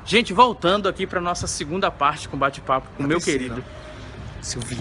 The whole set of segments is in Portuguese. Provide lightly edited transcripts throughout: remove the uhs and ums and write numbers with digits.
Gente, voltando aqui para nossa segunda parte com bate-papo com o meu querido Silvio.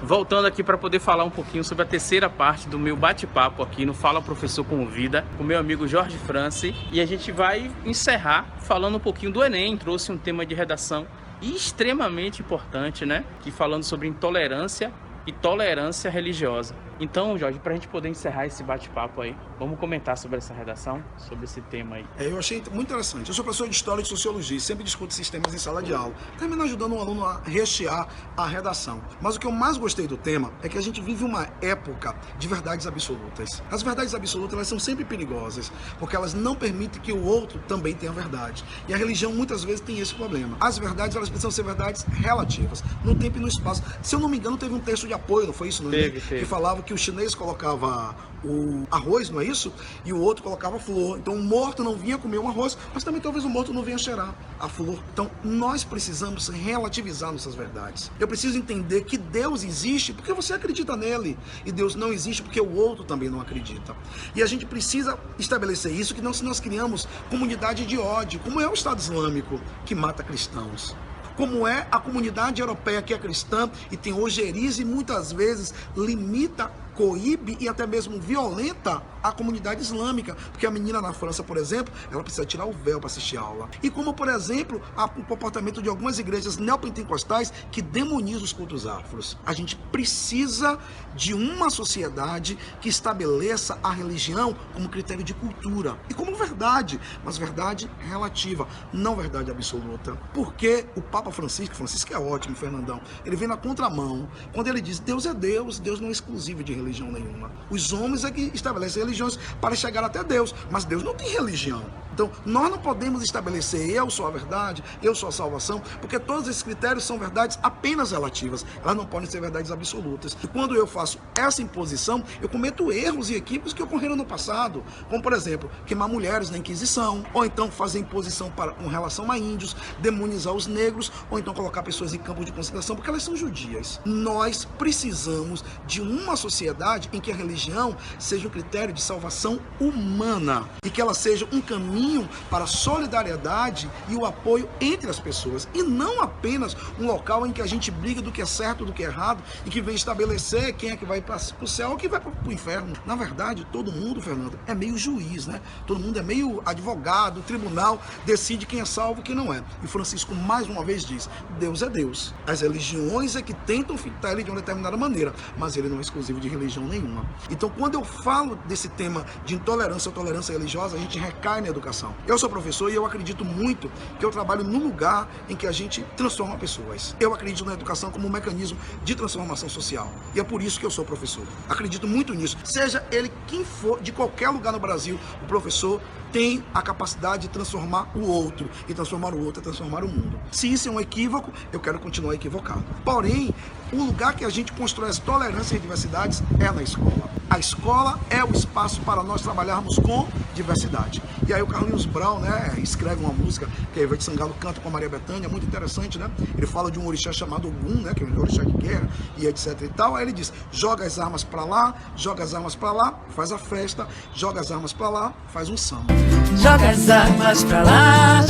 Voltando aqui para poder falar um pouquinho sobre a terceira parte do meu bate-papo aqui no Fala Professor Convida, com o meu amigo Jorge Franci. E a gente vai encerrar falando um pouquinho do Enem. Trouxe um tema de redação extremamente importante, né? Que falando sobre intolerância e tolerância religiosa. Então, Jorge, para a gente poder encerrar esse bate-papo aí, vamos comentar sobre essa redação, sobre esse tema aí. Eu achei muito interessante. Eu sou professor de História e de Sociologia, sempre discuto esses temas em sala de aula, termina ajudando um aluno a rechear a redação. Mas o que eu mais gostei do tema é que a gente vive uma época de verdades absolutas. As verdades absolutas, elas são sempre perigosas, porque elas não permitem que o outro também tenha verdade. E a religião muitas vezes tem esse problema. As verdades, elas precisam ser verdades relativas, no tempo e no espaço. Se eu não me engano, teve um texto de apoio, não foi isso? Não é? Teve. Que falava que o chinês colocava o arroz, não é isso? E o outro colocava flor. Então o morto não vinha comer um arroz, mas também talvez o morto não venha cheirar a flor. Então nós precisamos relativizar nossas verdades. Eu preciso entender que Deus existe porque você acredita nele. E Deus não existe porque o outro também não acredita. E a gente precisa estabelecer isso, que não se nós criamos comunidade de ódio, como é o Estado Islâmico, que mata cristãos. Como é a comunidade europeia que é cristã e tem ojeriza e muitas vezes limita, coíbe e até mesmo violenta a comunidade islâmica, porque a menina na França, por exemplo, ela precisa tirar o véu para assistir a aula. E como, por exemplo, o comportamento de algumas igrejas neopentecostais que demonizam os cultos afros. A gente precisa de uma sociedade que estabeleça a religião como critério de cultura e como verdade, mas verdade relativa, não verdade absoluta. Porque o Papa Francisco é ótimo, Fernandão, ele vem na contramão, quando ele diz Deus é Deus, Deus não é exclusivo de religião nenhuma. Os homens é que estabelecem religiões para chegar até Deus, mas Deus não tem religião. Então, nós não podemos estabelecer eu sou a verdade, eu sou a salvação, porque todos esses critérios são verdades apenas relativas, elas não podem ser verdades absolutas. E quando eu faço essa imposição, eu cometo erros e equívocos que ocorreram no passado, como, por exemplo, queimar mulheres na Inquisição, ou então fazer imposição com relação a índios, demonizar os negros, ou então colocar pessoas em campos de concentração, porque elas são judias. Nós precisamos de uma sociedade em que a religião seja um critério de salvação humana e que ela seja um caminho para a solidariedade e o apoio entre as pessoas, e não apenas um local em que a gente briga do que é certo, do que é errado, e que vem estabelecer quem é que vai para o céu ou quem vai para o inferno. Na verdade, todo mundo, Fernando, é meio juiz, né? Todo mundo é meio advogado, o tribunal decide quem é salvo e quem não é. E Francisco mais uma vez diz, Deus é Deus. As religiões é que tentam fitar ele de uma determinada maneira, mas ele não é exclusivo de religião nenhuma. Então, quando eu falo desse tema de intolerância ou tolerância religiosa, a gente recai na educação. Eu sou professor e eu acredito muito que eu trabalho num lugar em que a gente transforma pessoas. Eu acredito na educação como um mecanismo de transformação social. E é por isso que eu sou professor. Acredito muito nisso. Seja ele quem for, de qualquer lugar no Brasil, o professor tem a capacidade de transformar o outro. E transformar o outro é transformar o mundo. Se isso é um equívoco, eu quero continuar equivocado. Porém, o lugar que a gente constrói as tolerâncias e diversidades é na escola. A escola é o espaço para nós trabalharmos com diversidade. E aí o Carlinhos Brown, né, escreve uma música que a Ivete Sangalo canta com a Maria Bethânia, muito interessante, né? Ele fala de um orixá chamado Ogum, né, que é um orixá de guerra e etc e tal. Aí ele diz, joga as armas para lá, joga as armas para lá, faz a festa, joga as armas para lá, faz um samba. Joga as armas pra lá,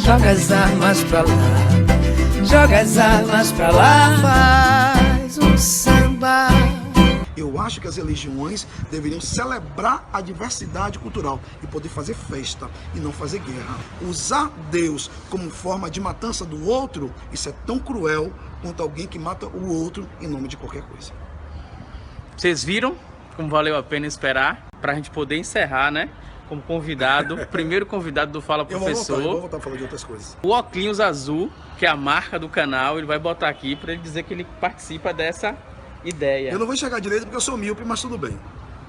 joga as armas pra lá, joga as armas pra lá, faz um samba. Eu acho que as religiões deveriam celebrar a diversidade cultural e poder fazer festa e não fazer guerra. Usar Deus como forma de matança do outro, isso é tão cruel quanto alguém que mata o outro em nome de qualquer coisa. Vocês viram como valeu a pena esperar para a gente poder encerrar, né? Como convidado, primeiro convidado do Fala Professor. Eu vou voltar a falar de outras coisas. O óculos azul, que é a marca do canal, ele vai botar aqui para ele dizer que ele participa dessa ideia. Eu não vou enxergar direito porque eu sou míope, mas tudo bem.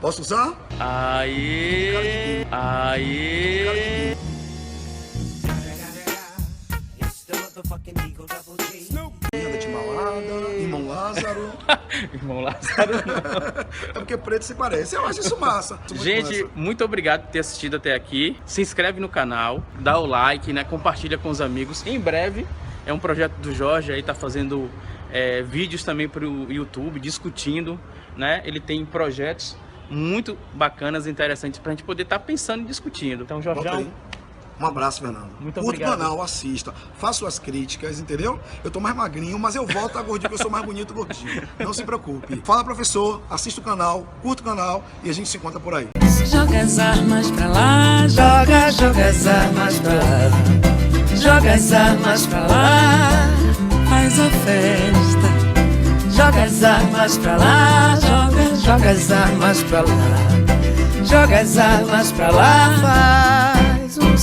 Posso usar? Aí. Da Timalada, Irmão Lázaro. Irmão Lázaro. É porque preto se parece. Eu acho isso massa. Gente, muito obrigado por ter assistido até aqui. Se inscreve no canal, dá o like, né? Compartilha com os amigos. Em breve, é um projeto do Jorge aí, tá fazendo vídeos também para o YouTube, discutindo, né? Ele tem projetos muito bacanas e interessantes pra gente poder estar pensando e discutindo. Então, Bota Jorjão, aí. Um abraço, Fernando. Muito Curta obrigado. o canal, assista, faça suas críticas, entendeu? Eu tô mais magrinho, mas eu volto a gordinho, porque eu sou mais bonito gordinho. Não se preocupe. Fala, professor, assista o canal, curta o canal e a gente se encontra por aí. Joga as armas pra lá, joga as armas pra lá. Joga as armas pra lá, faz a festa. Joga as armas pra lá, joga as armas pra lá. Joga as armas pra lá, faz um